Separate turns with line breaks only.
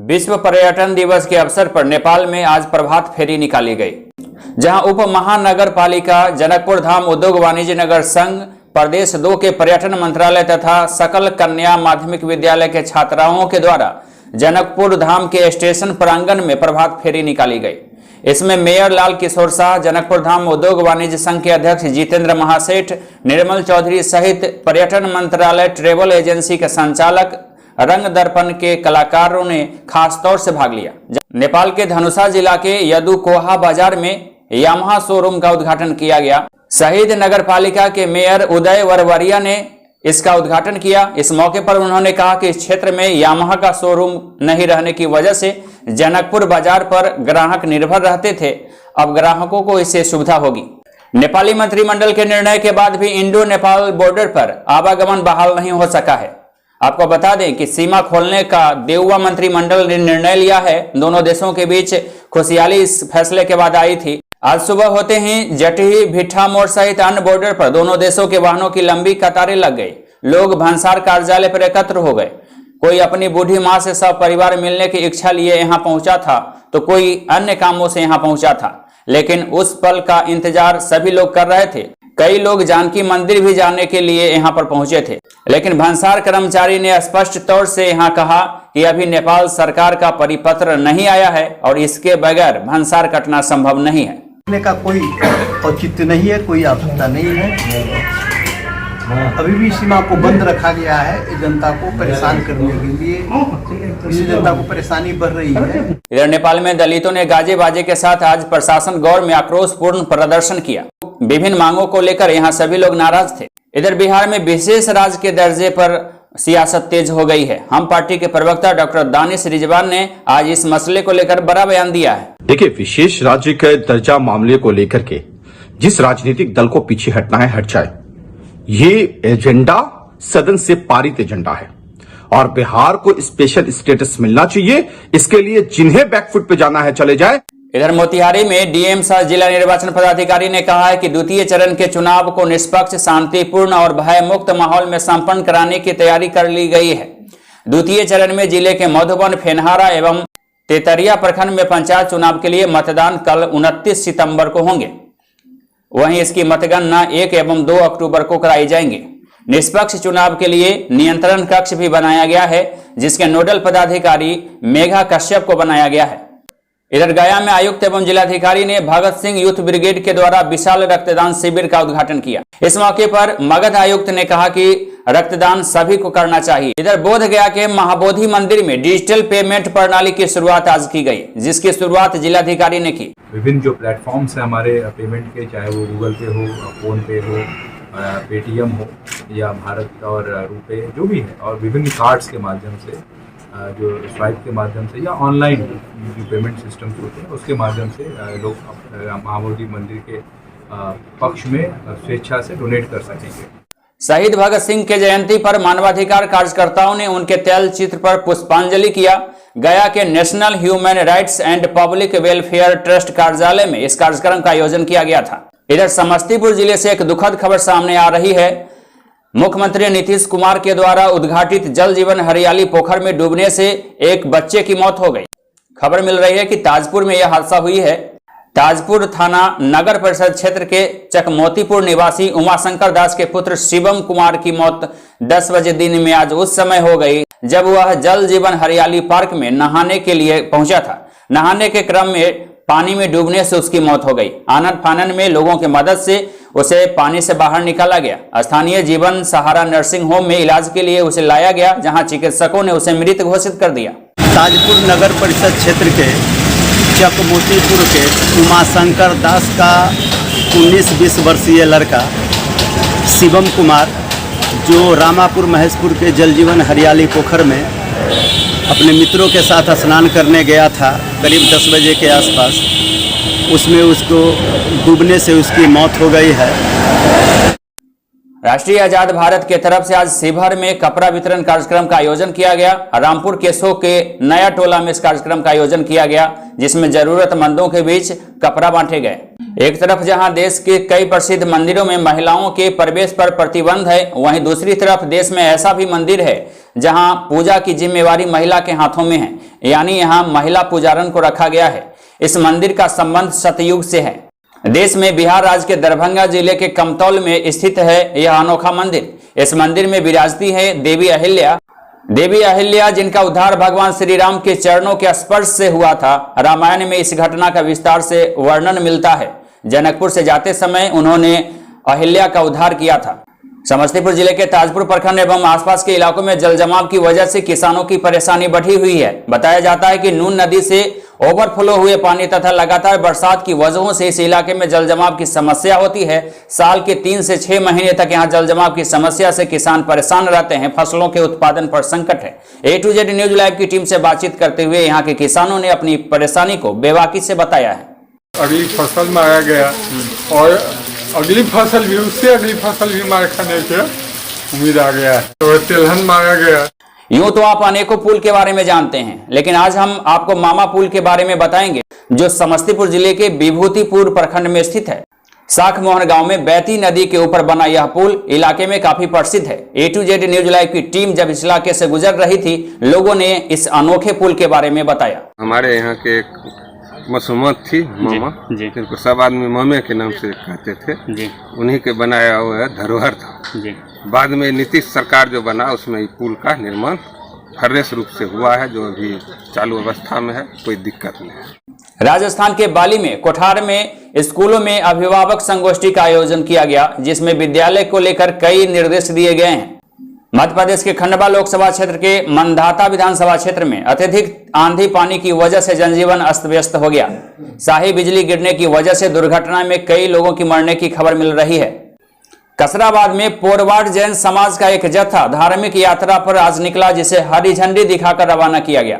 विश्व पर्यटन दिवस के अवसर पर नेपाल में आज प्रभात फेरी निकाली गई, जहां उप महानगर पालिका, जनकपुर धाम उद्योग वाणिज्य नगर संघ, प्रदेश 2 के पर्यटन मंत्रालय तथा सकल कन्या माध्यमिक विद्यालय के छात्राओं के द्वारा जनकपुर धाम के स्टेशन प्रांगण में प्रभात फेरी निकाली गई। इसमें मेयर लाल किशोर शाह, जनकपुर धाम उद्योग वाणिज्य संघ के अध्यक्ष जितेंद्र महासेठ, निर्मल चौधरी सहित पर्यटन मंत्रालय ट्रेवल एजेंसी के संचालक, रंग दर्पण के कलाकारों ने खास तौर से भाग लिया। नेपाल के धनुषा जिला के यदुकोहा बाजार में यामाहा शोरूम का उद्घाटन किया गया। शहीद नगर पालिका के मेयर उदय वरवरिया ने इसका उद्घाटन किया। इस मौके पर उन्होंने कहा कि इस क्षेत्र में यामाहा का शोरूम नहीं रहने की वजह से जनकपुर बाजार पर ग्राहक निर्भर रहते थे, अब ग्राहकों को इससे सुविधा होगी। नेपाली मंत्रिमंडल के निर्णय के बाद भी इंडो नेपाल बॉर्डर पर आवागमन बहाल नहीं हो सका है। आपको बता दें कि सीमा खोलने का देउवा मंत्रिमंडल ने निर्णय लिया है। दोनों देशों के बीच खुशहाली इस फैसले के बाद आई थी। आज सुबह होते ही जटही, भिट्ठा मोड़ सहित अन्य बॉर्डर पर दोनों देशों के वाहनों की लंबी कतारें लग गई। लोग भंसार कार्यालय पर एकत्र हो गए। कोई अपनी बूढ़ी मां से सब परिवार मिलने की इच्छा लिए यहां पहुंचा था, तो कोई अन्य कामों से यहां पहुंचा था, लेकिन उस पल का इंतजार सभी लोग कर रहे थे। कई लोग जानकी मंदिर भी जाने के लिए यहां पर पहुंचे थे, लेकिन भंसार कर्मचारी ने स्पष्ट तौर से यहां कहा कि अभी नेपाल सरकार का परिपत्र नहीं आया है और इसके बगैर भंसार कटना संभव नहीं है।
का कोई औचित्य नहीं है, कोई आवश्यकता नहीं है। अभी भी सीमा को बंद रखा गया है जनता को परेशान करने के लिए। इससे जनता को परेशानी बढ़ रही है।
इधर नेपाल में दलितों ने गाजे बाजे के साथ आज प्रशासन गौर में आक्रोशपूर्ण प्रदर्शन किया। विभिन्न मांगों को लेकर यहां सभी लोग नाराज थे। इधर बिहार में विशेष राज्य के दर्जे पर सियासत तेज हो गई है। हम पार्टी के प्रवक्ता डॉक्टर दानिश रिजवान ने आज इस मसले को लेकर बड़ा बयान दिया है।
देखिए, विशेष राज्य के दर्जा मामले को लेकर के जिस राजनीतिक दल को पीछे हटना है हट जाए। ये एजेंडा सदन से पारित एजेंडा है और बिहार को स्पेशल स्टेटस मिलना चाहिए। इसके लिए जिन्हें बैकफुट पे जाना है चले जाए।
इधर मोतिहारी में डीएम सह जिला निर्वाचन पदाधिकारी ने कहा है कि द्वितीय चरण के चुनाव को निष्पक्ष, शांतिपूर्ण और भय मुक्त माहौल में संपन्न कराने की तैयारी कर ली गई है। द्वितीय चरण में जिले के मधुबन, फेनहारा एवं तेतरिया प्रखंड में पंचायत चुनाव के लिए मतदान कल 29 सितंबर को होंगे। वहीं इसकी मतगणना 1 एवं 2 अक्टूबर को कराई जाएंगे। निष्पक्ष चुनाव के लिए नियंत्रण कक्ष भी बनाया गया है, जिसके नोडल पदाधिकारी मेघा कश्यप को बनाया गया है। इधर गया में आयुक्त एवं जिलाधिकारी ने भगत सिंह यूथ ब्रिगेड के द्वारा विशाल रक्तदान शिविर का उद्घाटन किया। इस मौके पर मगध आयुक्त ने कहा कि रक्तदान सभी को करना चाहिए। इधर बोध गया के महाबोधि मंदिर में डिजिटल पेमेंट प्रणाली की शुरुआत आज की गई, जिसकी शुरुआत जिलाधिकारी ने की।
विभिन्न जो प्लेटफॉर्म्स हैं हमारे पेमेंट के, चाहे वो गूगल पे हो, फोन पे हो, पेटीएम हो या भारत और रुपे जो भी है, और विभिन्न कार्ड्स के माध्यम से, जो स्वाइप के माध्यम से या ऑनलाइन जो पेमेंट सिस्टम्स होते हैं उसके माध्यम से लोग महाबोधि मंदिर के पक्ष में स्वेच्छा से डोनेट कर सकेंगे।
शहीद भगत सिंह के जयंती पर मानवाधिकार कार्यकर्ताओं ने उनके तैल चित्र पर पुष्पांजलि किया। गया के national human rights and public welfare trust कार्यालय में इस कार्यक्रम का आयोजन किया गया था। इधर समस्तीपुर जिले से एक दुखद खबर सामने आ रही है। मुख्यमंत्री नीतीश कुमार के द्वारा उद्घाटित जल जीवन हरियाली पोखर में डूबने से एक बच्चे की मौत हो गई। खबर मिल रही है कि ताजपुर में यह हादसा हुई है। ताजपुर थाना नगर परिषद क्षेत्र के चकमोतीपुर निवासी उमाशंकर दास के पुत्र शिवम कुमार की मौत 10 बजे दिन में आज उस समय हो गई जब वह जल जीवन हरियाली पार्क में नहाने के लिए पहुंचा था। नहाने के क्रम में पानी में डूबने से उसकी मौत हो गई। आनन फानन में लोगों की मदद से उसे पानी से बाहर निकाला गया। स्थानीय जीवन सहारा नर्सिंग होम में इलाज के लिए उसे लाया गया, जहां चिकित्सकों ने उसे मृत घोषित कर दिया।
ताजपुर नगर परिषद क्षेत्र के चकमोतीपुर के उमाशंकर दास का 19-20 वर्षीय लड़का शिवम कुमार, जो रामापुर महेशपुर के जल जीवन हरियाली पोखर में अपने मित्रों के साथ स्नान करने गया था करीब 10 बजे के आसपास, उसमें उसको डूबने से उसकी मौत हो गई है।
राष्ट्रीय आजाद भारत के तरफ से आज शिवहर में कपड़ा वितरण कार्यक्रम का आयोजन किया गया। रामपुर केसो के नया टोला में इस कार्यक्रम का आयोजन किया गया, जिसमें जरूरतमंदों के बीच कपड़ा बांटे गए। एक तरफ जहां देश के कई प्रसिद्ध मंदिरों में महिलाओं के प्रवेश पर प्रतिबंध है, वहीं दूसरी तरफ देश में ऐसा भी मंदिर है जहां पूजा की जिम्मेवारी महिला के हाथों में है, यानी यहां महिला पुजारन को रखा गया है। इस मंदिर का संबंध सतयुग से है। देश में बिहार राज्य के दरभंगा जिले के कमतौल में स्थित है यह अनोखा मंदिर। इस मंदिर में विराजती है देवी अहिल्या, जिनका उद्धार भगवान श्री राम के चरणों के स्पर्श से हुआ था। रामायण में इस घटना का विस्तार से वर्णन मिलता है। जनकपुर से जाते समय उन्होंने अहिल्या का उद्धार किया था। समस्तीपुर जिले के ताजपुर प्रखंड एवं आसपास के इलाकों में जल जमाव की वजह से किसानों की परेशानी बढ़ी हुई है। बताया जाता है कि नून नदी से ओवरफ्लो हुए पानी तथा लगातार बरसात की वजहों से इस इलाके में जल जमाव की समस्या होती है। साल के 3 से 6 महीने तक यहाँ जल जमाव की समस्या से किसान परेशान रहते हैं। फसलों के उत्पादन पर संकट है। A to Z news live की टीम से बातचीत करते हुए यहाँ के किसानों ने अपनी परेशानी को बेबाकी से बताया है।
अगली फसल मारा गया और अगली फसल भी, उससे अगली फसल भी मार खाने की उम्मीद आ गया है। तो तिलहन मारा गया।
यूं तो आप अनेकों पुल के बारे में जानते हैं, लेकिन आज हम आपको मामा पुल के बारे में बताएंगे, जो समस्तीपुर जिले के विभूतिपुर प्रखंड में स्थित है। साख मोहन गांव में बैती नदी के ऊपर बना यह पुल इलाके में काफी प्रसिद्ध है। A to Z news live की टीम जब इस इलाके से गुजर रही थी, लोगों ने इस अनोखे पुल के बारे में बताया।
हमारे यहाँ के एक मसूमत थी मामा, जिनको सब आदमी मामे के नाम से कहते थे जी। उन्हीं के बनाया हुआ धरोहर था जी। बाद में नीतीश सरकार जो बना उसमें पुल का निर्माण फर्रेस रूप से हुआ है, जो अभी चालू अवस्था में है, कोई दिक्कत नहीं है।
राजस्थान के बाली में कोठार में स्कूलों में अभिभावक संगोष्ठी का आयोजन किया गया, जिसमें विद्यालय को लेकर कई निर्देश दिए गए हैं। मध्य प्रदेश के खंडवा लोकसभा क्षेत्र के मंधाता विधानसभा क्षेत्र में अत्यधिक आंधी पानी की वजह से जनजीवन अस्त व्यस्त हो गया। शाही बिजली गिरने की वजह से दुर्घटना में कई लोगों की मरने की खबर मिल रही है। कसराबाद में पोरवाड़ जैन समाज का एक जत्था धार्मिक यात्रा पर आज निकला, जिसे हरी झंडी दिखाकर रवाना किया गया।